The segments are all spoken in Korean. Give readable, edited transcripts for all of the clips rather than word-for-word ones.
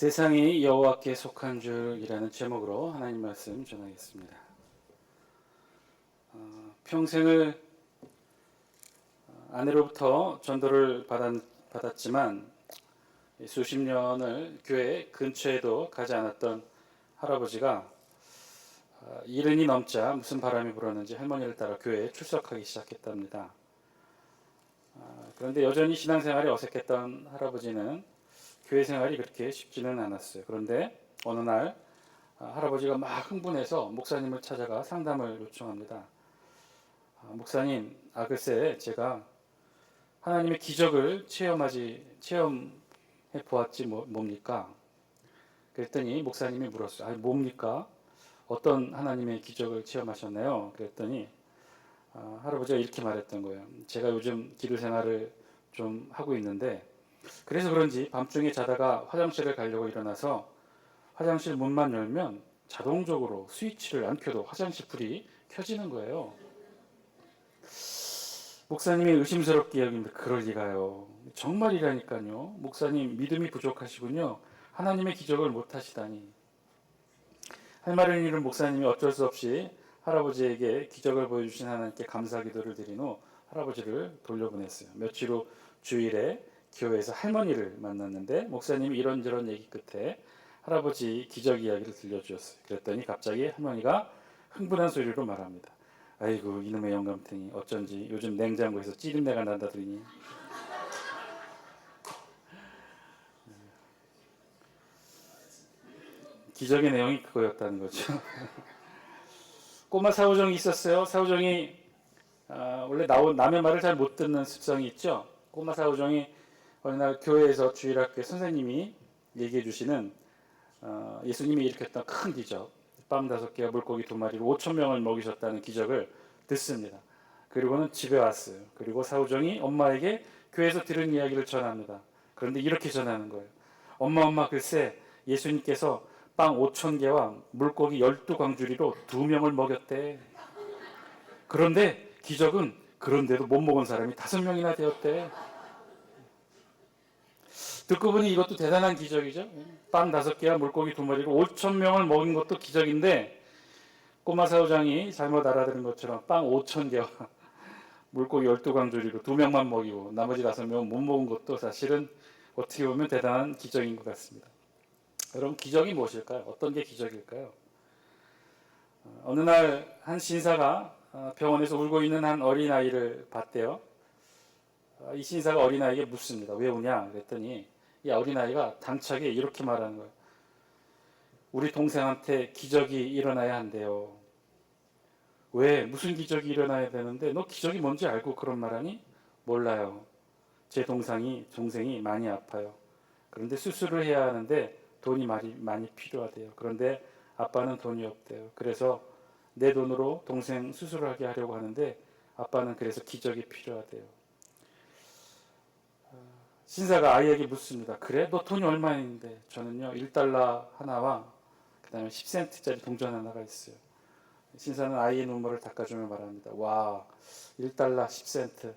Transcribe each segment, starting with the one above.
세상이 여호와께 속한 줄이라는 제목으로 하나님 말씀 전하겠습니다. 평생을 아내로부터 전도를 받았지만 수십 년을 교회 근처에도 가지 않았던 할아버지가 70이 넘자 무슨 바람이 불었는지 할머니를 따라 교회에 출석하기 시작했답니다. 그런데 여전히 신앙생활이 어색했던 할아버지는 교회 생활이 그렇게 쉽지는 않았어요. 그런데 어느 날 할아버지가 막 흥분해서 목사님을 찾아가 상담을 요청합니다. 목사님, 글쎄 제가 하나님의 기적을 체험해 보았지 뭡니까? 그랬더니 목사님이 물었어요. 뭡니까? 어떤 하나님의 기적을 체험하셨나요? 그랬더니 할아버지가 이렇게 말했던 거예요. 제가 요즘 기도 생활을 좀 하고 있는데 그래서 그런지 밤중에 자다가 화장실을 가려고 일어나서 화장실 문만 열면 자동적으로 스위치를 안 켜도 화장실 불이 켜지는 거예요. 목사님이 의심스럽게 여깁니다. 그럴 리가요. 정말이라니까요. 목사님 믿음이 부족하시군요. 하나님의 기적을 못 하시다니. 할 말을 잃은 목사님이 어쩔 수 없이 할아버지에게 기적을 보여주신 하나님께 감사 기도를 드린 후 할아버지를 돌려보냈어요. 며칠 후 주일에 교회에서 할머니를 만났는데 목사님이 이런저런 얘기 끝에 할아버지 기적 이야기를 들려주었어요. 그랬더니 갑자기 할머니가 흥분한 소리로 말합니다. 아이고 이놈의 영감탱이 어쩐지 요즘 냉장고에서 찌린내가 난다더니. 기적의 내용이 그거였다는 거죠. 꼬마 사우정이 있었어요. 사우정이 원래 남의 말을 잘 못 듣는 습성이 있죠. 꼬마 사우정이 어느 날 교회에서 주일학교 선생님이 얘기해 주시는 예수님이 일으켰던 큰 기적, 빵 5개와 물고기 2마리로 5천 명을 먹이셨다는 기적을 듣습니다. 그리고는 집에 왔어요. 그리고 사우정이 엄마에게 교회에서 들은 이야기를 전합니다. 그런데 이렇게 전하는 거예요. 엄마 글쎄 예수님께서 빵 5천 개와 물고기 12광주리로 2명을 먹였대. 그런데 기적은 그런데도 못 먹은 사람이 5명이나 되었대. 듣고 보니 이것도 대단한 기적이죠. 빵 5개와 물고기 2마리로 5천 명을 먹인 것도 기적인데 꼬마 사우장이 잘못 알아들은 것처럼 빵 5천 개와 물고기 12광주리로 2명만 먹이고 나머지 5명은 못 먹은 것도 사실은 어떻게 보면 대단한 기적인 것 같습니다. 여러분 기적이 무엇일까요? 어떤 게 기적일까요? 어느 날 한 신사가 병원에서 울고 있는 한 어린아이를 봤대요. 이 신사가 어린아이에게 묻습니다. 왜 우냐? 그랬더니 이 어린아이가 당차게 이렇게 말하는 거예요. 우리 동생한테 기적이 일어나야 한대요. 왜? 무슨 기적이 일어나야 되는데 너 기적이 뭔지 알고 그런 말하니? 몰라요. 제 동생이 많이 아파요. 그런데 수술을 해야 하는데 돈이 많이 필요하대요. 그런데 아빠는 돈이 없대요. 그래서 내 돈으로 동생 수술을 하게 하려고 하는데 아빠는 그래서 기적이 필요하대요. 신사가 아이에게 묻습니다. 그래? 너 돈이 얼마 있는데? 저는요 1달러 하나와 그 다음에 10센트짜리 동전 하나가 있어요. 신사는 아이의 눈물을 닦아주며 말합니다. 와 1달러 10센트.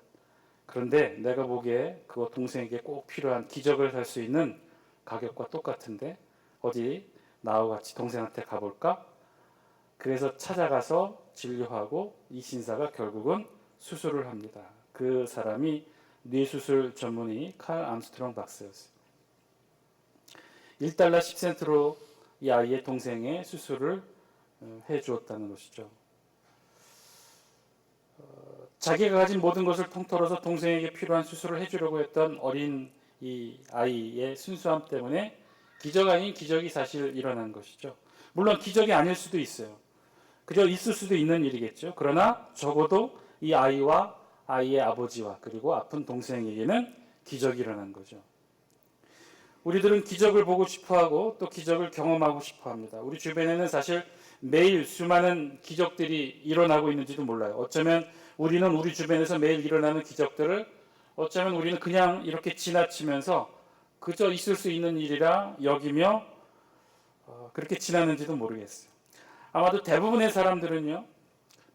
그런데 내가 보기에 그거 동생에게 꼭 필요한 기적을 살 수 있는 가격과 똑같은데 어디 나와 같이 동생한테 가볼까? 그래서 찾아가서 진료하고 이 신사가 결국은 수술을 합니다. 그 사람이 뇌수술 전문의 칼 암스트롱 박사였어요. 1달러 10센트로 이 아이의 동생의 수술을 해주었다는 것이죠. 자기가 가진 모든 것을 통틀어서 동생에게 필요한 수술을 해주려고 했던 어린 이 아이의 순수함 때문에 기적 아닌 기적이 사실 일어난 것이죠. 물론 기적이 아닐 수도 있어요. 그저 있을 수도 있는 일이겠죠. 그러나 적어도 이 아이와 아이의 아버지와 그리고 아픈 동생에게는 기적이 일어난 거죠. 우리들은 기적을 보고 싶어하고 또 기적을 경험하고 싶어합니다. 우리 주변에는 사실 매일 수많은 기적들이 일어나고 있는지도 몰라요. 어쩌면 우리는 우리 주변에서 매일 일어나는 기적들을 어쩌면 우리는 그냥 이렇게 지나치면서 그저 있을 수 있는 일이라 여기며 그렇게 지나는지도 모르겠어요. 아마도 대부분의 사람들은요,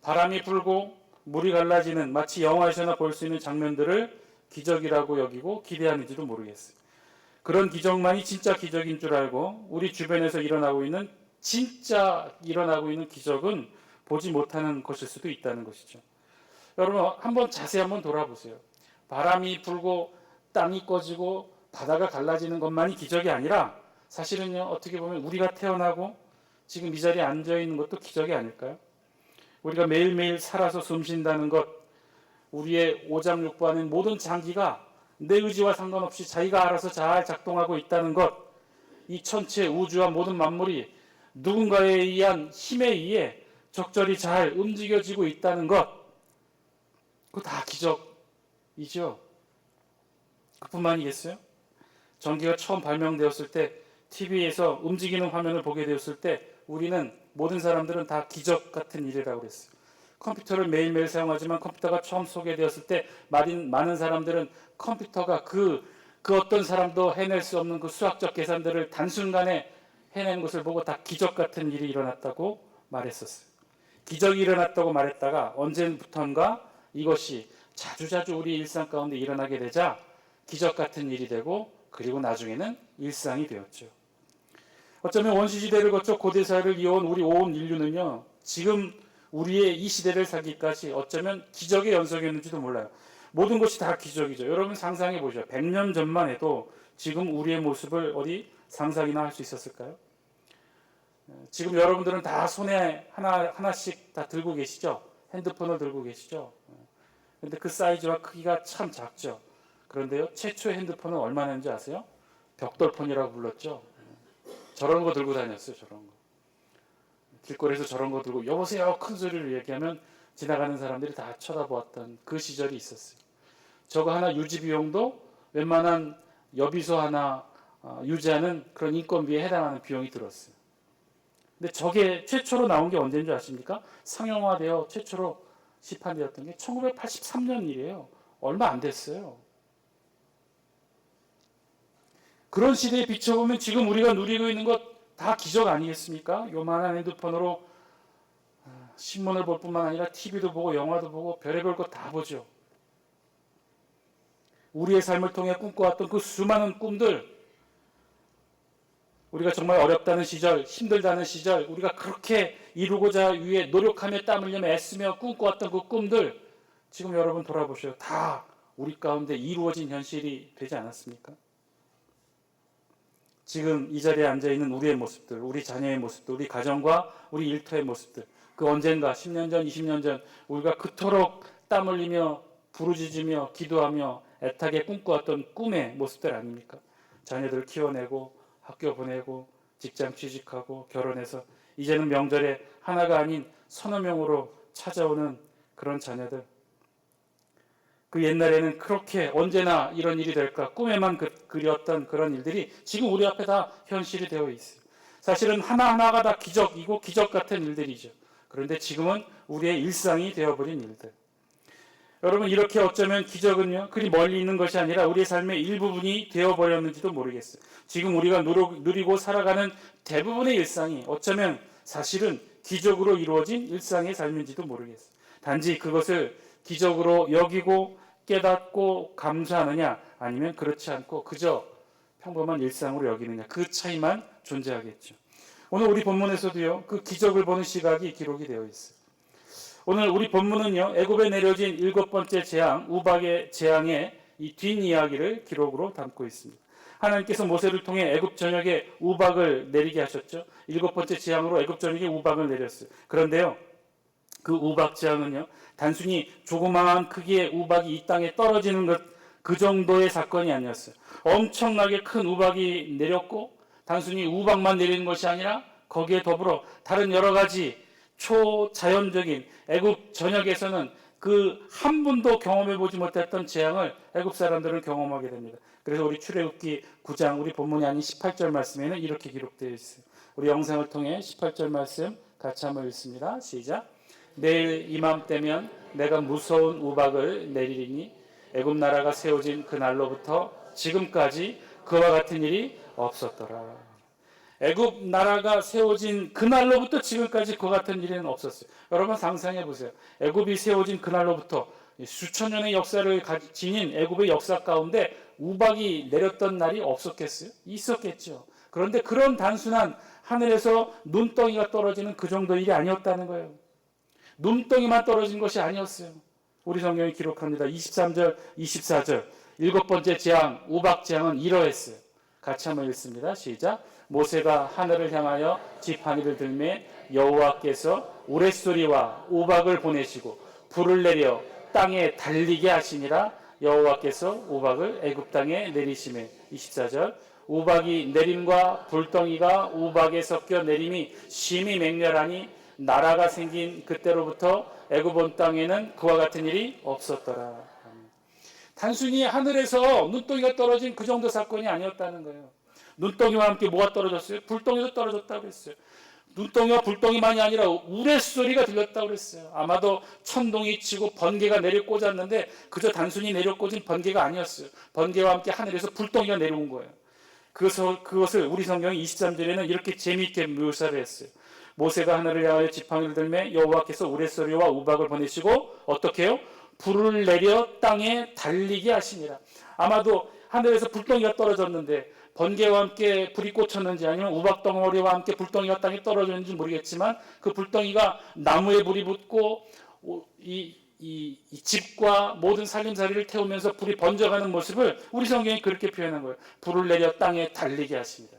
바람이 불고 물이 갈라지는 마치 영화에서나 볼 수 있는 장면들을 기적이라고 여기고 기대하는지도 모르겠어요. 그런 기적만이 진짜 기적인 줄 알고 우리 주변에서 진짜 일어나고 있는 기적은 보지 못하는 것일 수도 있다는 것이죠. 여러분 자세히 한번 돌아보세요. 바람이 불고 땅이 꺼지고 바다가 갈라지는 것만이 기적이 아니라 사실은요, 어떻게 보면 우리가 태어나고 지금 이 자리에 앉아 있는 것도 기적이 아닐까요? 우리가 매일매일 살아서 숨 쉰다는 것, 우리의 오장육부 안에 모든 장기가 내 의지와 상관없이 자기가 알아서 잘 작동하고 있다는 것, 이 천체 우주와 모든 만물이 누군가에 의한 힘에 의해 적절히 잘 움직여지고 있다는 것, 그거 다 기적이죠. 그뿐만이겠어요? 전기가 처음 발명되었을 때 TV에서 움직이는 화면을 보게 되었을 때 우리는 모든 사람들은 다 기적 같은 일이라고 그랬어요. 컴퓨터를 매일매일 사용하지만 컴퓨터가 처음 소개되었을 때 많은 사람들은 컴퓨터가 그 어떤 사람도 해낼 수 없는 그 수학적 계산들을 단순간에 해내는 것을 보고 다 기적 같은 일이 일어났다고 말했었어요. 기적이 일어났다고 말했다가 언제부턴가 이것이 자주자주 우리 일상 가운데 일어나게 되자 기적 같은 일이 되고 그리고 나중에는 일상이 되었죠. 어쩌면 원시시대를 거쳐 고대사회를 이어온 우리 온 인류는요, 지금 우리의 이 시대를 살기까지 어쩌면 기적의 연속이었는지도 몰라요. 모든 것이 다 기적이죠. 여러분 상상해 보죠. 100년 전만 해도 지금 우리의 모습을 어디 상상이나 할 수 있었을까요? 지금 여러분들은 다 손에 하나씩 다 들고 계시죠? 핸드폰을 들고 계시죠? 그런데 그 사이즈와 크기가 참 작죠. 그런데요, 최초의 핸드폰은 얼마나인지 아세요? 벽돌폰이라고 불렀죠. 저런 거 들고 다녔어요. 저런 거. 길거리에서 저런 거 들고 여보세요 큰 소리를 얘기하면 지나가는 사람들이 다 쳐다보았던 그 시절이 있었어요. 저거 하나 유지 비용도 웬만한 여비소 하나 유지하는 그런 인건비에 해당하는 비용이 들었어요. 근데 저게 최초로 나온 게 언제인 줄 아십니까? 상용화되어 최초로 시판되었던 게 1983년 일이에요. 얼마 안 됐어요. 그런 시대에 비춰보면 지금 우리가 누리고 있는 것 다 기적 아니겠습니까? 요만한 핸드폰으로 신문을 볼 뿐만 아니라 TV도 보고 영화도 보고 별의별 것 다 보죠. 우리의 삶을 통해 꿈꿔왔던 그 수많은 꿈들, 우리가 정말 어렵다는 시절, 힘들다는 시절, 우리가 그렇게 이루고자 위해 노력하며 땀 흘리며 애쓰며 꿈꿔왔던 그 꿈들, 지금 여러분 돌아보셔요. 다 우리 가운데 이루어진 현실이 되지 않았습니까? 지금 이 자리에 앉아있는 우리의 모습들, 우리 자녀의 모습들, 우리 가정과 우리 일터의 모습들, 그 언젠가 10년 전, 20년 전 우리가 그토록 땀 흘리며 부르짖으며 기도하며 애타게 꿈꿔왔던 꿈의 모습들 아닙니까? 자녀들 키워내고 학교 보내고 직장 취직하고 결혼해서 이제는 명절에 하나가 아닌 서너 명으로 찾아오는 그런 자녀들. 그 옛날에는 그렇게 언제나 이런 일이 될까 꿈에만 그렸던 그런 일들이 지금 우리 앞에 다 현실이 되어 있어요. 사실은 하나하나가 다 기적이고 기적 같은 일들이죠. 그런데 지금은 우리의 일상이 되어버린 일들. 여러분 이렇게 어쩌면 기적은요 그리 멀리 있는 것이 아니라 우리의 삶의 일부분이 되어버렸는지도 모르겠어요. 지금 우리가 누리고 살아가는 대부분의 일상이 어쩌면 사실은 기적으로 이루어진 일상의 삶인지도 모르겠어요. 단지 그것을 기적으로 여기고 깨닫고 감사하느냐 아니면 그렇지 않고 그저 평범한 일상으로 여기느냐 그 차이만 존재하겠죠. 오늘 우리 본문에서도요 그 기적을 보는 시각이 기록이 되어 있어요. 오늘 우리 본문은요 애굽에 내려진 7번째 재앙 우박의 재앙의 이 뒷이야기를 기록으로 담고 있습니다. 하나님께서 모세를 통해 애굽 전역에 우박을 내리게 하셨죠. 7번째 재앙으로 애굽 전역에 우박을 내렸어요. 그런데요 그 우박 재앙은요 단순히 조그마한 크기의 우박이 이 땅에 떨어지는 것 그 정도의 사건이 아니었어요. 엄청나게 큰 우박이 내렸고 단순히 우박만 내리는 것이 아니라 거기에 더불어 다른 여러 가지 초자연적인 애굽 전역에서는 그 한 번도 경험해 보지 못했던 재앙을 애굽 사람들은 경험하게 됩니다. 그래서 우리 출애굽기 9장 우리 본문이 아닌 18절 말씀에는 이렇게 기록되어 있어요. 우리 영상을 통해 18절 말씀 같이 한번 읽습니다. 시작. 내일 이맘때면 내가 무서운 우박을 내리리니 애굽 나라가 세워진 그 날로부터 지금까지 그와 같은 일이 없었더라. 애굽 나라가 세워진 그 날로부터 지금까지 그와 같은 일은 없었어요. 여러분 상상해 보세요. 애굽이 세워진 그 날로부터 수천 년의 역사를 지닌 애굽의 역사 가운데 우박이 내렸던 날이 없었겠어요? 있었겠죠. 그런데 그런 단순한 하늘에서 눈덩이가 떨어지는 그 정도 일이 아니었다는 거예요. 눈덩이만 떨어진 것이 아니었어요. 우리 성경이 기록합니다. 23절, 24절. 일곱 번째 재앙, 우박 재앙은 이러했어요. 같이 한번 읽습니다. 시작. 모세가 하늘을 향하여 지팡이를 들매 여호와께서 우레소리와 우박을 보내시고 불을 내려 땅에 달리게 하시니라. 여호와께서 우박을 애굽 땅에 내리시매. 24절. 우박이 내림과 불덩이가 우박에 섞여 내림이 심히 맹렬하니 나라가 생긴 그때로부터 애굽 온 땅에는 그와 같은 일이 없었더라. 단순히 하늘에서 눈덩이가 떨어진 그 정도 사건이 아니었다는 거예요. 눈덩이와 함께 뭐가 떨어졌어요? 불덩이도 떨어졌다고 했어요. 눈덩이와 불덩이만이 아니라 우레소리가 들렸다고 그랬어요. 아마도 천둥이 치고 번개가 내려 꽂았는데 그저 단순히 내려 꽂은 번개가 아니었어요. 번개와 함께 하늘에서 불덩이가 내려온 거예요. 그것을 우리 성경이 23절에는 이렇게 재미있게 묘사를 했어요. 모세가 하늘을 향하여 지팡이를 들매 여호와께서 우레소리와 우박을 보내시고 어떻게 해요? 불을 내려 땅에 달리게 하시니라. 아마도 하늘에서 불덩이가 떨어졌는데 번개와 함께 불이 꽂혔는지 아니면 우박덩어리와 함께 불덩이가 땅에 떨어졌는지 모르겠지만 그 불덩이가 나무에 불이 붙고 이 집과 모든 살림살이를 태우면서 불이 번져가는 모습을 우리 성경이 그렇게 표현한 거예요. 불을 내려 땅에 달리게 하십니다.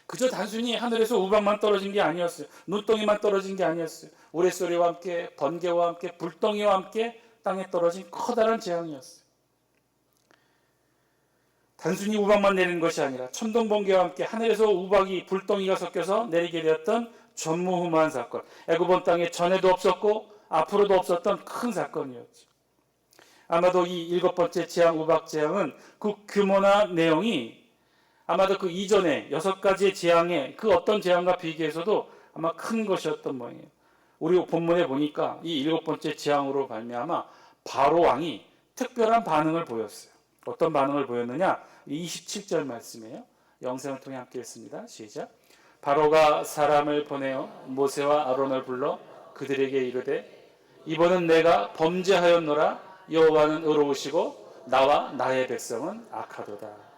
그저 단순히 하늘에서 우박만 떨어진 게 아니었어요. 눈덩이만 떨어진 게 아니었어요. 우레소리와 함께 번개와 함께 불덩이와 함께 땅에 떨어진 커다란 재앙이었어요. 단순히 우박만 내리는 것이 아니라 천둥 번개와 함께 하늘에서 우박이 불덩이가 섞여서 내리게 되었던 전무후무한 사건. 애굽 온 땅에 전에도 없었고 앞으로도 없었던 큰 사건이었죠. 아마도 이 일곱 번째 재앙 우박 재앙은 그 규모나 내용이 아마도 그 이전에 6가지의 재앙의 그 어떤 재앙과 비교해서도 아마 큰 것이었던 모양이에요. 우리 본문에 보니까 이 7번째 재앙으로 발매아마 바로 왕이 특별한 반응을 보였어요. 어떤 반응을 보였느냐? 27절 말씀이에요. 영상을 통해 함께 했습니다. 시작. 바로가 사람을 보내어 모세와 아론을 불러 그들에게 이르되 이번은 내가 범죄하였노라. 여호와는 의로우시고 나와 나의 백성은 악하도다.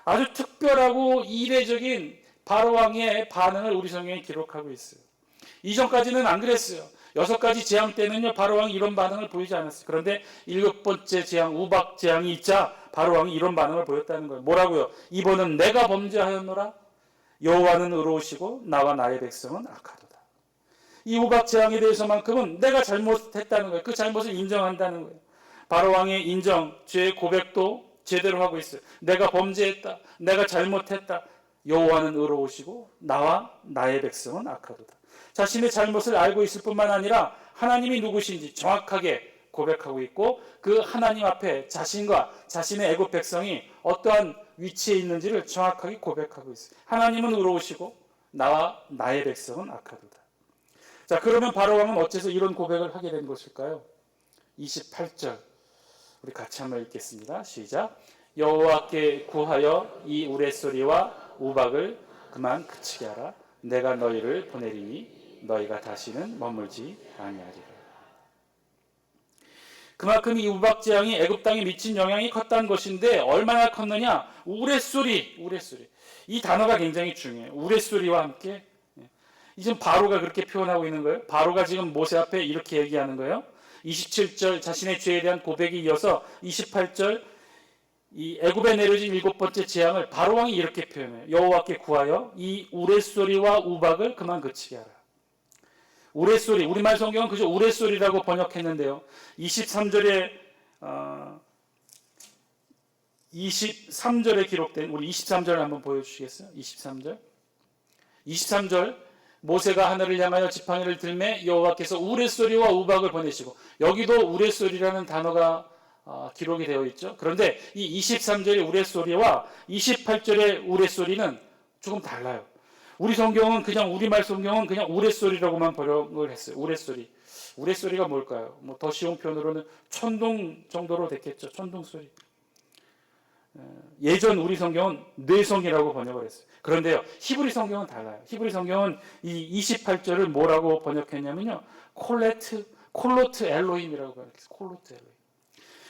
아주 특별하고 이례적인 바로왕의 반응을 우리 성경에 기록하고 있어요. 이전까지는 안 그랬어요. 6가지 재앙 때는요 바로왕이 이런 반응을 보이지 않았어요. 그런데 7번째 재앙 우박 재앙이 있자 바로왕이 이런 반응을 보였다는 거예요. 뭐라고요? 이번은 내가 범죄하였노라. 여호와는 의로우시고 나와 나의 백성은 악하도다. 이 우박 재앙에 대해서만큼은 내가 잘못했다는 거예요. 그 잘못을 인정한다는 거예요. 바로왕의 인정, 죄의 고백도 제대로 하고 있어요. 내가 범죄했다. 내가 잘못했다. 여호와는 의로우시고 나와 나의 백성은 악하도다. 자신의 잘못을 알고 있을 뿐만 아니라 하나님이 누구신지 정확하게 고백하고 있고 그 하나님 앞에 자신과 자신의 애굽 백성이 어떠한 위치에 있는지를 정확하게 고백하고 있어요. 하나님은 의로우시고 나와 나의 백성은 악하도다. 자, 그러면 바로왕은 어째서 이런 고백을 하게 된 것일까요? 28절 우리 같이 한번 읽겠습니다. 시작. 여호와께 구하여 이 우레소리와 우박을 그만 그치게 하라. 내가 너희를 보내리니 너희가 다시는 머물지 아니하리라. 그만큼 이 우박 재앙이 애굽 땅에 미친 영향이 컸다는 것인데 얼마나 컸느냐? 우레소리. 이 단어가 굉장히 중요해요. 우레소리와 함께. 지금 바로가 그렇게 표현하고 있는 거예요. 바로가 지금 모세 앞에 이렇게 얘기하는 거예요. 27절 자신의 죄에 대한 고백이 이어서 28절 이 애굽에 내려진 7번째 재앙을 바로왕이 이렇게 표현해요. 여호와께 구하여 이 우레소리와 우박을 그만 그치게 하라. 우레소리, 우리말 성경은 그저 우레소리라고 번역했는데요. 23절에 23절에 기록된 우리 23절 한번 보여주시겠어요? 23절 모세가 하늘을 향하여 지팡이를 들매 여호와께서 우레소리와 우박을 보내시고 여기도 우레소리라는 단어가 기록이 되어 있죠. 그런데 이 23절의 우레소리와 28절의 우레소리는 조금 달라요. 우리 성경은 그냥 우리말 성경은 그냥 우레소리라고만 번역을 했어요. 우레소리가 뭘까요? 뭐 더 쉬운 표현으로는 천둥 정도로 됐겠죠. 천둥 소리. 예전 우리 성경은 뇌성이라고 번역을 했어요. 그런데요, 히브리 성경은 달라요. 히브리 성경은 이 28절을 뭐라고 번역했냐면요, 콜로트 엘로힘이라고 번역했어요. 콜로트 엘로힘.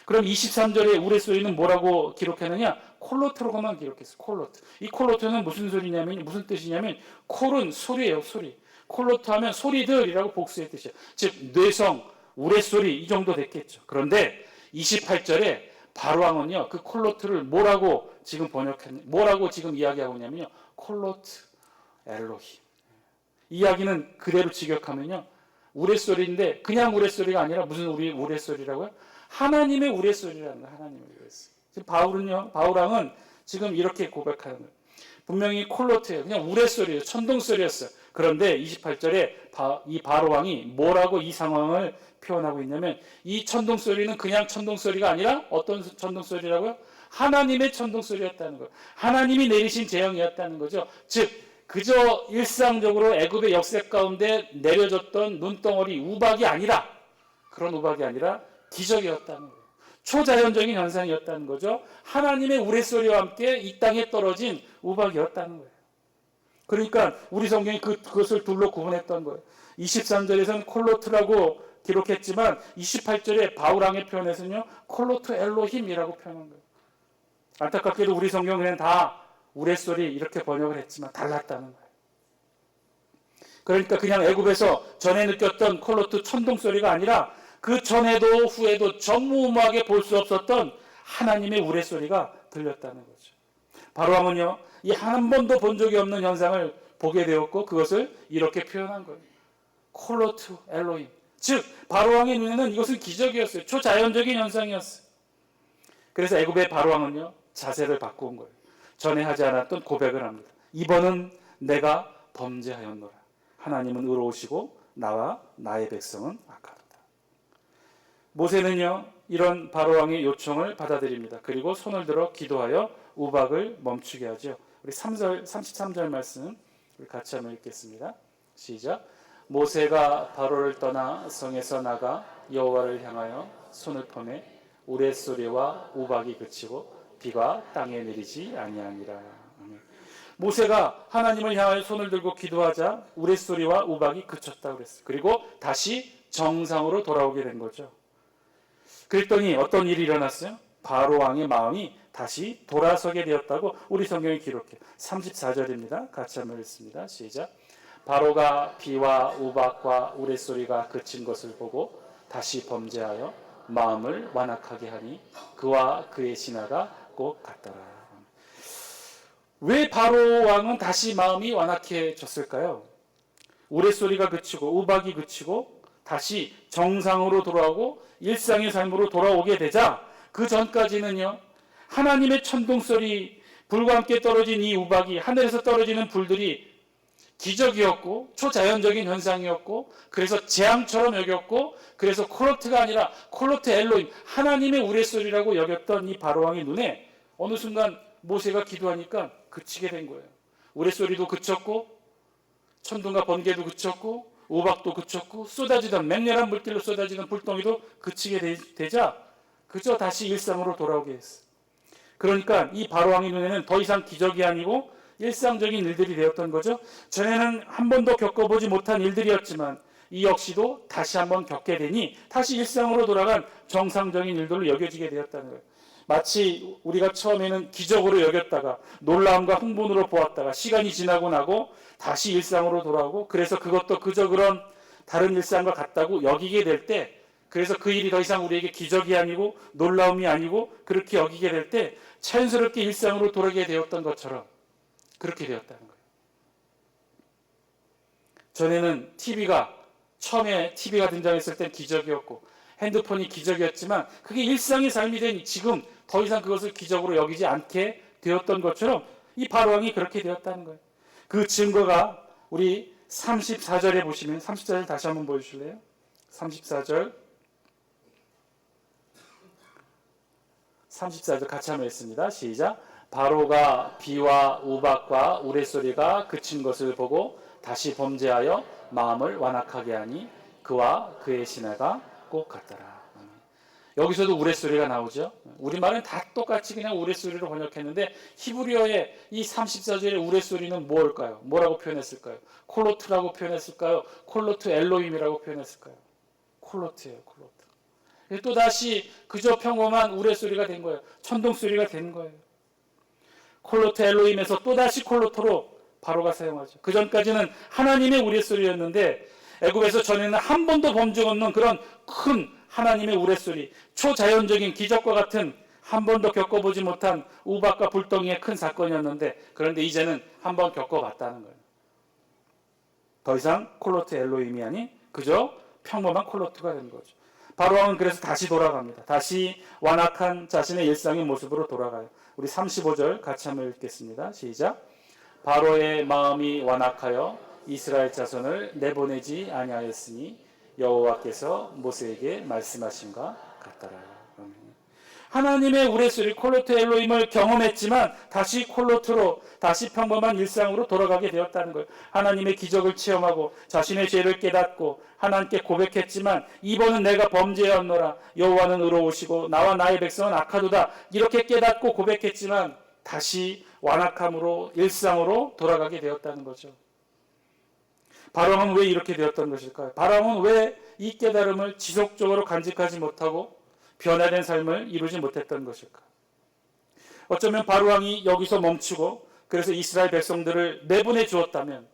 그럼 23절에 우레소리는 뭐라고 기록했느냐? 콜로트로만 기록했어요. 콜로트. 이 콜로트는 무슨 소리냐면, 무슨 뜻이냐면, 콜은 소리예요, 소리. 콜로트 하면 소리들이라고 복수의 뜻이에요. 즉 뇌성, 우레소리 이 정도 됐겠죠. 그런데 28절에 바로왕은요, 그 콜로트를 뭐라고 지금 뭐라고 지금 이야기하고 있냐면요, 콜로트 엘로힘. 이야기는 그대로 직역하면요, 우레소리인데 그냥 우레소리가 아니라 무슨 우레소리라고요? 하나님의 우레소리라는 거예요. 하나님의 우레소리. 지금 바울왕은 지금 이렇게 고백하는 거예요. 분명히 콜로트예요. 그냥 우레소리예요. 천둥소리였어요. 그런데 28절에 이 바로왕이 뭐라고 이 상황을 표현하고 있냐면, 이 천둥소리는 그냥 천둥소리가 아니라 어떤 천둥소리라고요? 하나님의 천둥소리였다는 거예요. 하나님이 내리신 재앙이었다는 거죠. 즉 그저 일상적으로 애굽의 역사 가운데 내려졌던 눈덩어리 우박이 아니라, 그런 우박이 아니라 기적이었다는 거예요. 초자연적인 현상이었다는 거죠. 하나님의 우레소리와 함께 이 땅에 떨어진 우박이었다는 거예요. 그러니까 우리 성경이 그것을 둘로 구분했던 거예요. 23절에서는 콜로트라고 기록했지만 28절에 바울왕의 표현에서는요, 콜로트 엘로힘이라고 표현한 거예요. 안타깝게도 우리 성경은 그냥 다 우레소리 이렇게 번역을 했지만 달랐다는 거예요. 그러니까 그냥 애굽에서 전에 느꼈던 콜로트 천둥소리가 아니라 그 전에도 후에도 전무후무하게 볼 수 없었던 하나님의 우레소리가 들렸다는 거죠. 바로왕은요, 이 한 번도 본 적이 없는 현상을 보게 되었고 그것을 이렇게 표현한 거예요. 콜로트 엘로힘. 즉 바로왕의 눈에는 이것은 기적이었어요. 초자연적인 현상이었어요. 그래서 애굽의 바로왕은요, 자세를 바꾼 거예요. 전에 하지 않았던 고백을 합니다. 이번은 내가 범죄하였노라. 하나님은 의로우시고 나와 나의 백성은 악하도다. 모세는요, 이런 바로왕의 요청을 받아들입니다. 그리고 손을 들어 기도하여 우박을 멈추게 하죠. 우리 33절 말씀 우리 같이 한번 읽겠습니다. 시작. 모세가 바로를 떠나 성에서 나가 여호와를 향하여 손을 펴매 우레소리와 우박이 그치고 비가 땅에 내리지 아니하니라. 모세가 하나님을 향하여 손을 들고 기도하자 우레소리와 우박이 그쳤다고 그랬어요. 그리고 다시 정상으로 돌아오게 된 거죠. 그랬더니 어떤 일이 일어났어요? 바로왕의 마음이 다시 돌아서게 되었다고 우리 성경이 기록해요. 34절입니다. 같이 한번 읽습니다. 시작. 바로가 비와 우박과 우레소리가 그친 것을 보고 다시 범죄하여 마음을 완악하게 하니 그와 그의 신하가 꼭 같더라. 왜 바로왕은 다시 마음이 완악해졌을까요? 우레소리가 그치고 우박이 그치고 다시 정상으로 돌아오고 일상의 삶으로 돌아오게 되자, 그 전까지는요, 하나님의 천둥소리, 불과 함께 떨어진 이 우박이, 하늘에서 떨어지는 불들이 기적이었고 초자연적인 현상이었고 그래서 재앙처럼 여겼고, 그래서 콜로트가 아니라 콜로트 엘로힘, 하나님의 우레소리라고 여겼던 이 바로왕의 눈에 어느 순간 모세가 기도하니까 그치게 된 거예요. 우레소리도 그쳤고 천둥과 번개도 그쳤고 우박도 그쳤고 쏟아지던 맹렬한 물길로 쏟아지던 불덩이도 그치게 되자 그저 다시 일상으로 돌아오게 했어요. 그러니까 이 바로왕의 눈에는 더 이상 기적이 아니고 일상적인 일들이 되었던 거죠. 전에는 한 번도 겪어보지 못한 일들이었지만 이 역시도 다시 한번 겪게 되니 다시 일상으로 돌아간 정상적인 일들로 여겨지게 되었다는 거예요. 마치 우리가 처음에는 기적으로 여겼다가 놀라움과 흥분으로 보았다가 시간이 지나고 나고 다시 일상으로 돌아오고, 그래서 그것도 그저 그런 다른 일상과 같다고 여기게 될 때, 그래서 그 일이 더 이상 우리에게 기적이 아니고 놀라움이 아니고 그렇게 여기게 될 때 자연스럽게 일상으로 돌아오게 되었던 것처럼 그렇게 되었다는 거예요. 전에는 처음에 TV가 등장했을 땐 기적이었고 핸드폰이 기적이었지만 그게 일상의 삶이 된 지금 더 이상 그것을 기적으로 여기지 않게 되었던 것처럼 이 바로왕이 그렇게 되었다는 거예요. 그 증거가 우리 34절에 보시면, 34절 다시 한번 보여주실래요? 34절 같이 한번 읽습니다. 시작. 바로가 비와 우박과 우레소리가 그친 것을 보고 다시 범죄하여 마음을 완악하게 하니 그와 그의 신하가 꼭 같더라. 여기서도 우레소리가 나오죠. 우리말은 다 똑같이 그냥 우레소리로 번역했는데 히브리어의 이 34절의 우레소리는 뭘까요? 뭐라고 표현했을까요? 콜로트라고 표현했을까요? 콜로트 엘로힘이라고 표현했을까요? 콜로트예요. 콜로트. 또다시 그저 평범한 우레소리가 된 거예요. 천둥소리가 된 거예요. 콜로트 엘로힘에서 또다시 콜로토로 바로가 사용하죠. 그 전까지는 하나님의 우레소리였는데 애굽에서 전에는 한 번도 본 적 없는 그런 큰 하나님의 우레소리, 초자연적인 기적과 같은 한 번도 겪어보지 못한 우박과 불덩이의 큰 사건이었는데, 그런데 이제는 한 번 겪어봤다는 거예요. 더 이상 콜로트 엘로힘이 아닌 그저 평범한 콜로트가 된 거죠. 바로왕은 그래서 다시 돌아갑니다. 다시 완악한 자신의 일상의 모습으로 돌아가요. 우리 35절 같이 한번 읽겠습니다. 시작. 바로의 마음이 완악하여 이스라엘 자손을 내보내지 아니하였으니 여호와께서 모세에게 말씀하신과 같더라. 하나님의 우레소리 콜로트 엘로힘을 경험했지만 다시 콜로트로, 다시 평범한 일상으로 돌아가게 되었다는 거예요. 하나님의 기적을 체험하고 자신의 죄를 깨닫고 하나님께 고백했지만 이번은 내가 범죄였노라, 여호와는 의로우시고 나와 나의 백성은 악하도다, 이렇게 깨닫고 고백했지만 다시 완악함으로 일상으로 돌아가게 되었다는 거죠. 바로왕은 왜 이렇게 되었던 것일까요? 바로왕은 왜 이 깨달음을 지속적으로 간직하지 못하고 변화된 삶을 이루지 못했던 것일까? 어쩌면 바로왕이 여기서 멈추고 그래서 이스라엘 백성들을 내보내 주었다면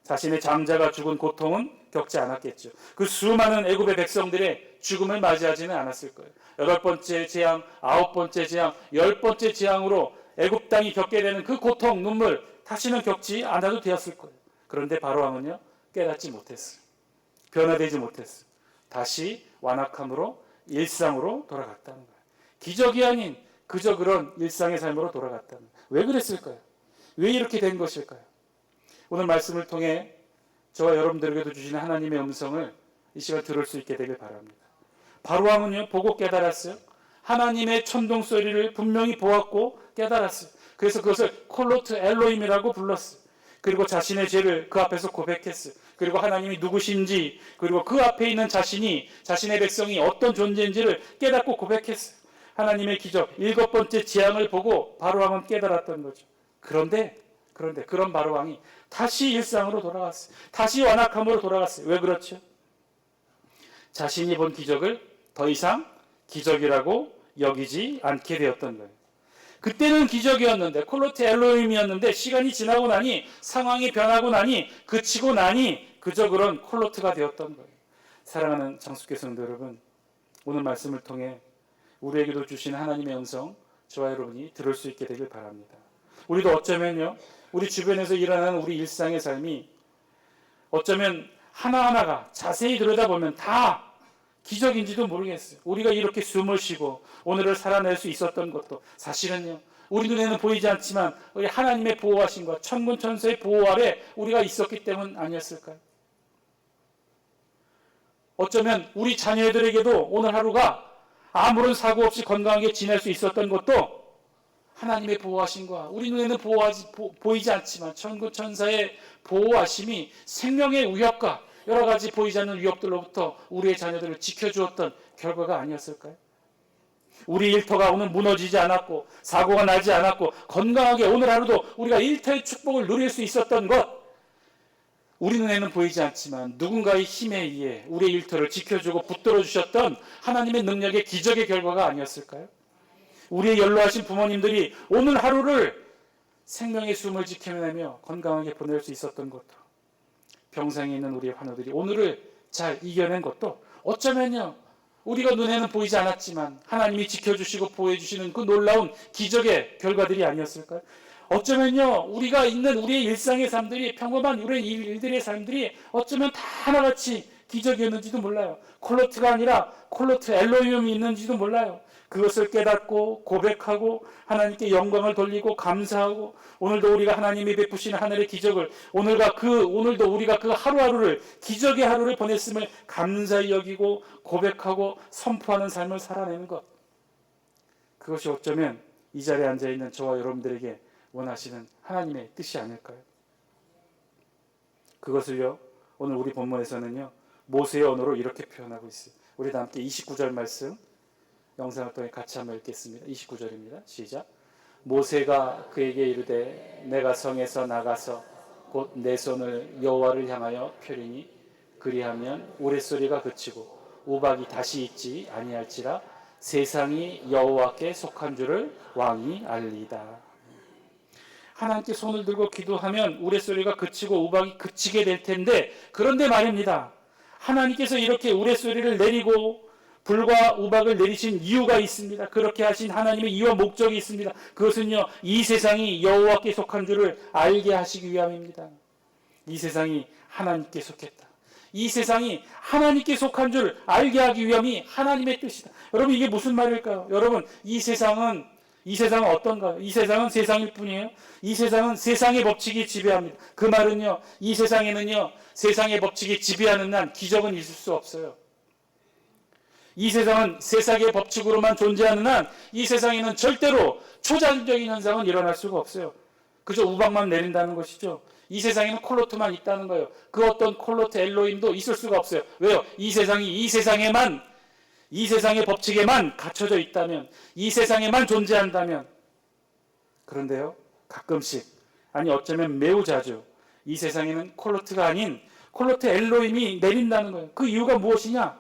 자신의 장자가 죽은 고통은 겪지 않았겠죠. 그 수많은 애굽의 백성들의 죽음을 맞이하지는 않았을 거예요. 8번째 재앙, 9번째 재앙, 10번째 재앙으로 애굽 땅이 겪게 되는 그 고통, 눈물 다시는 겪지 않아도 되었을 거예요. 그런데 바로왕은요, 깨닫지 못했어요. 변화되지 못했어요. 다시 완악함으로 일상으로 돌아갔다는 거예요. 기적이 아닌 그저 그런 일상의 삶으로 돌아갔다는 거예요. 왜 그랬을까요? 왜 이렇게 된 것일까요? 오늘 말씀을 통해 저와 여러분들에게도 주시는 하나님의 음성을 이 시간 들을 수 있게 되길 바랍니다. 바로왕은요, 보고 깨달았어요. 하나님의 천둥 소리를 분명히 보았고 깨달았어요. 그래서 그것을 콜로트 엘로힘이라고 불렀어요. 그리고 자신의 죄를 그 앞에서 고백했어요. 그리고 하나님이 누구신지, 그리고 그 앞에 있는 자신이, 자신의 백성이 어떤 존재인지를 깨닫고 고백했어요. 하나님의 기적, 7번째 재앙을 보고 바로왕은 깨달았던 거죠. 그런데 그런 바로왕이 다시 일상으로 돌아갔어요. 다시 완악함으로 돌아갔어요. 왜 그렇죠? 자신이 본 기적을 더 이상 기적이라고 여기지 않게 되었던 거예요. 그때는 기적이었는데, 콜로트 엘로힘이었는데, 시간이 지나고 나니, 상황이 변하고 나니, 그치고 나니 그저 그런 콜로트가 되었던 거예요. 사랑하는 장숙교 성도 여러분, 오늘 말씀을 통해 우리에게도 주신 하나님의 음성, 저와 여러분이 들을 수 있게 되길 바랍니다. 우리도 어쩌면요, 우리 주변에서 일어나는 우리 일상의 삶이 어쩌면 하나하나가 자세히 들여다보면 다 기적인지도 모르겠어요. 우리가 이렇게 숨을 쉬고 오늘을 살아낼 수 있었던 것도 사실은요, 우리 눈에는 보이지 않지만 우리 하나님의 보호하심과 천군 천사의 보호 아래 우리가 있었기 때문 아니었을까요? 어쩌면 우리 자녀들에게도 오늘 하루가 아무런 사고 없이 건강하게 지낼 수 있었던 것도 하나님의 보호하심과 우리 눈에는 보이지 않지만 천군 천사의 보호하심이 생명의 위협과 여러 가지 보이지 않는 위협들로부터 우리의 자녀들을 지켜주었던 결과가 아니었을까요? 우리 일터가 오늘 무너지지 않았고 사고가 나지 않았고 건강하게 오늘 하루도 우리가 일터의 축복을 누릴 수 있었던 것, 우리 눈에는 보이지 않지만 누군가의 힘에 의해 우리의 일터를 지켜주고 붙들어 주셨던 하나님의 능력의 기적의 결과가 아니었을까요? 우리의 연로하신 부모님들이 오늘 하루를 생명의 숨을 지켜내며 건강하게 보낼 수 있었던 것도, 병상에 있는 우리의 환우들이 오늘을 잘 이겨낸 것도 어쩌면요, 우리가 눈에는 보이지 않았지만 하나님이 지켜주시고 보호해주시는 그 놀라운 기적의 결과들이 아니었을까요? 어쩌면요, 우리가 있는 우리의 일상의 삶들이, 평범한 우리의 일들의 삶들이 어쩌면 다 하나같이 기적이었는지도 몰라요. 콜로트가 아니라 콜로트 엘로힘이 있는지도 몰라요. 그것을 깨닫고 고백하고 하나님께 영광을 돌리고 감사하고, 오늘도 우리가 하나님이 베푸시는 하늘의 기적을, 오늘도 우리가 그 하루하루를 기적의 하루를 보냈음을 감사히 여기고 고백하고 선포하는 삶을 살아내는 것, 그것이 어쩌면 이 자리에 앉아있는 저와 여러분들에게 원하시는 하나님의 뜻이 아닐까요? 그것을요, 오늘 우리 본문에서는요, 모세의 언어로 이렇게 표현하고 있어요. 우리 다 함께 29절 말씀 영상을 통해 같이 한번 읽겠습니다. 29절입니다. 시작. 모세가 그에게 이르되 내가 성에서 나가서 곧 내 손을 여호와를 향하여 펴리니 그리하면 우레소리가 그치고 우박이 다시 있지 아니할지라 세상이 여호와께 속한 줄을 왕이 알리이다. 하나님께 손을 들고 기도하면 우레소리가 그치고 우박이 그치게 될 텐데, 그런데 말입니다. 하나님께서 이렇게 우레소리를 내리고 불과 우박을 내리신 이유가 있습니다. 그렇게 하신 하나님의 이유와 목적이 있습니다. 그것은요, 이 세상이 여호와께 속한 줄을 알게 하시기 위함입니다. 이 세상이 하나님께 속했다. 이 세상이 하나님께 속한 줄 알게 하기 위함이 하나님의 뜻이다. 여러분, 이게 무슨 말일까요? 여러분, 이 세상은 어떤가요? 이 세상은 세상일 뿐이에요. 이 세상은 세상의 법칙이 지배합니다. 그 말은요, 이 세상에는요, 세상의 법칙이 지배하는 한 기적은 있을 수 없어요. 이 세상은 세상의 법칙으로만 존재하는 한 이 세상에는 절대로 초자연적인 현상은 일어날 수가 없어요. 그저 우박만 내린다는 것이죠. 이 세상에는 콜로트만 있다는 거예요. 그 어떤 콜로트 엘로힘도 있을 수가 없어요. 왜요? 이 세상이 이 세상의 법칙에만 갇혀져 있다면, 이 세상에만 존재한다면. 그런데요, 가끔씩, 아니 어쩌면 매우 자주 이 세상에는 콜로트가 아닌 콜로트 엘로힘이 내린다는 거예요. 그 이유가 무엇이냐?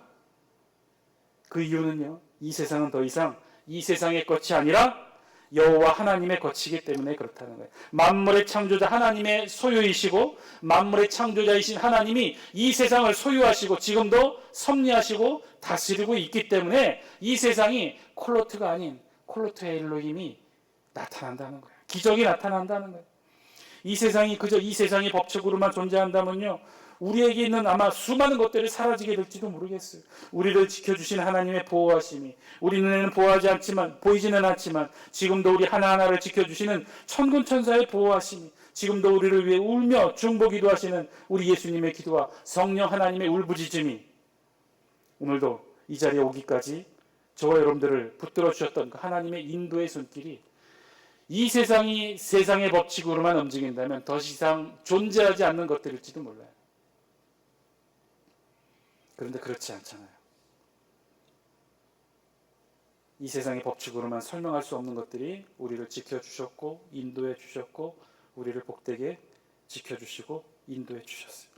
그 이유는요, 이 세상은 더 이상 이 세상의 것이 아니라 여호와 하나님의 것이기 때문에 그렇다는 거예요. 만물의 창조자 하나님의 소유이시고 만물의 창조자이신 하나님이 이 세상을 소유하시고 지금도 섭리하시고 다스리고 있기 때문에 이 세상이 콜로트가 아닌 콜로트 엘로힘이 나타난다는 거예요. 기적이 나타난다는 거예요. 이 세상이 그저 이 세상의 법칙으로만 존재한다면요, 우리에게 있는 아마 수많은 것들이 사라지게 될지도 모르겠어요. 우리를 지켜주신 하나님의 보호하심이 우리 눈에는 보이지는 않지만 지금도 우리 하나하나를 지켜주시는 천군천사의 보호하심이, 지금도 우리를 위해 울며 중보기도 하시는 우리 예수님의 기도와 성령 하나님의 울부짖음이 오늘도 이 자리에 오기까지 저와 여러분들을 붙들어 주셨던 그 하나님의 인도의 손길이 이 세상이 세상의 법칙으로만 움직인다면 더 이상 존재하지 않는 것들일지도 몰라요. 그런데 그렇지 않잖아요. 이 세상의 법칙으로만 설명할 수 없는 것들이 우리를 지켜주셨고 인도해 주셨고 우리를 복되게 지켜주시고 인도해 주셨어요.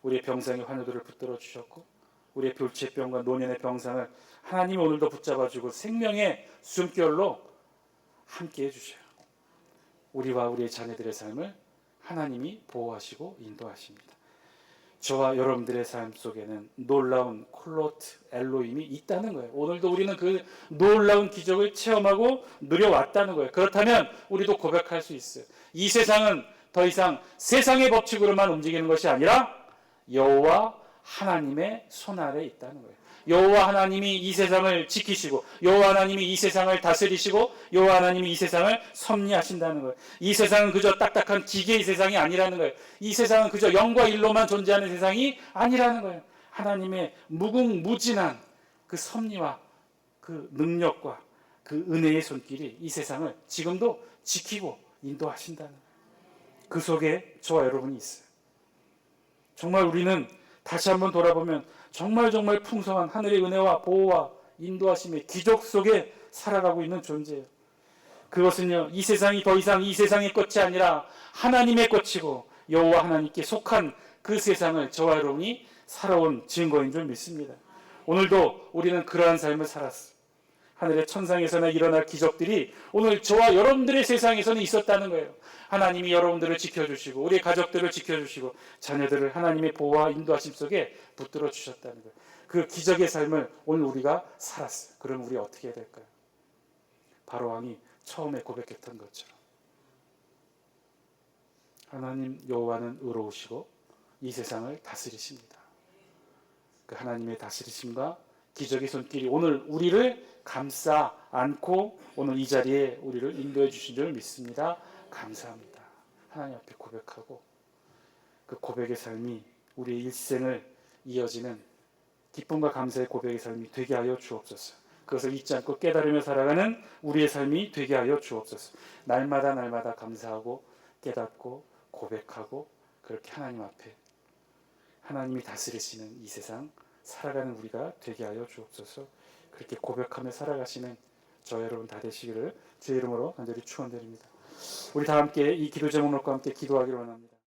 우리의 병상의 환우들을 붙들어 주셨고 우리의 불치병과 노년의 병상을 하나님 오늘도 붙잡아주고 생명의 숨결로 함께해 주셔요. 우리와 우리의 자녀들의 삶을 하나님이 보호하시고 인도하십니다. 저와 여러분들의 삶 속에는 놀라운 콜로트 엘로힘이 있다는 거예요. 오늘도 우리는 그 놀라운 기적을 체험하고 누려왔다는 거예요. 그렇다면 우리도 고백할 수 있어요. 이 세상은 더 이상 세상의 법칙으로만 움직이는 것이 아니라 여호와 하나님의 손 아래에 있다는 거예요. 여호와 하나님이 이 세상을 지키시고 여호와 하나님이 이 세상을 다스리시고 여호와 하나님이 이 세상을 섭리하신다는 거예요. 이 세상은 그저 딱딱한 기계의 세상이 아니라는 거예요. 이 세상은 그저 영과 일로만 존재하는 세상이 아니라는 거예요. 하나님의 무궁무진한 그 섭리와 그 능력과 그 은혜의 손길이 이 세상을 지금도 지키고 인도하신다는 거예요. 그 속에 저와 여러분이 있어요. 정말 우리는 다시 한번 돌아보면 정말 풍성한 하늘의 은혜와 보호와 인도하심의 기적 속에 살아가고 있는 존재예요. 그것은요, 이 세상이 더 이상 이 세상의 것이 아니라 하나님의 것이고 여호와 하나님께 속한 그 세상을 저와 여러분이 살아온 증거인 줄 믿습니다. 오늘도 우리는 그러한 삶을 살았어요. 하늘의 천상에서나 일어날 기적들이 오늘 저와 여러분들의 세상에서는 있었다는 거예요. 하나님이 여러분들을 지켜주시고 우리 가족들을 지켜주시고 자녀들을 하나님의 보호와 인도하심 속에 붙들어 주셨다는 거예요. 그 기적의 삶을 오늘 우리가 살았어요. 그럼 우리 어떻게 해야 될까요? 바로왕이 처음에 고백했던 것처럼 하나님 여호와는 의로우시고 이 세상을 다스리십니다. 그 하나님의 다스리심과 기적의 손길이 오늘 우리를 감싸 안고 오늘 이 자리에 우리를 인도해 주신 줄 믿습니다. 감사합니다. 하나님 앞에 고백하고 그 고백의 삶이 우리의 일생을 이어지는 기쁨과 감사의 고백의 삶이 되게 하여 주옵소서. 그것을 잊지 않고 깨달으며 살아가는 우리의 삶이 되게 하여 주옵소서. 날마다 감사하고 깨닫고 고백하고 그렇게 하나님 앞에 하나님이 다스리시는 이 세상 살아가는 우리가 되게 하여 주옵소서. 그렇게 고백하며 살아가시는 저 여러분 다 되시기를 주의 이름으로 간절히 축원드립니다. 우리 다 함께 이 기도 제목과 함께 기도하기를 원합니다.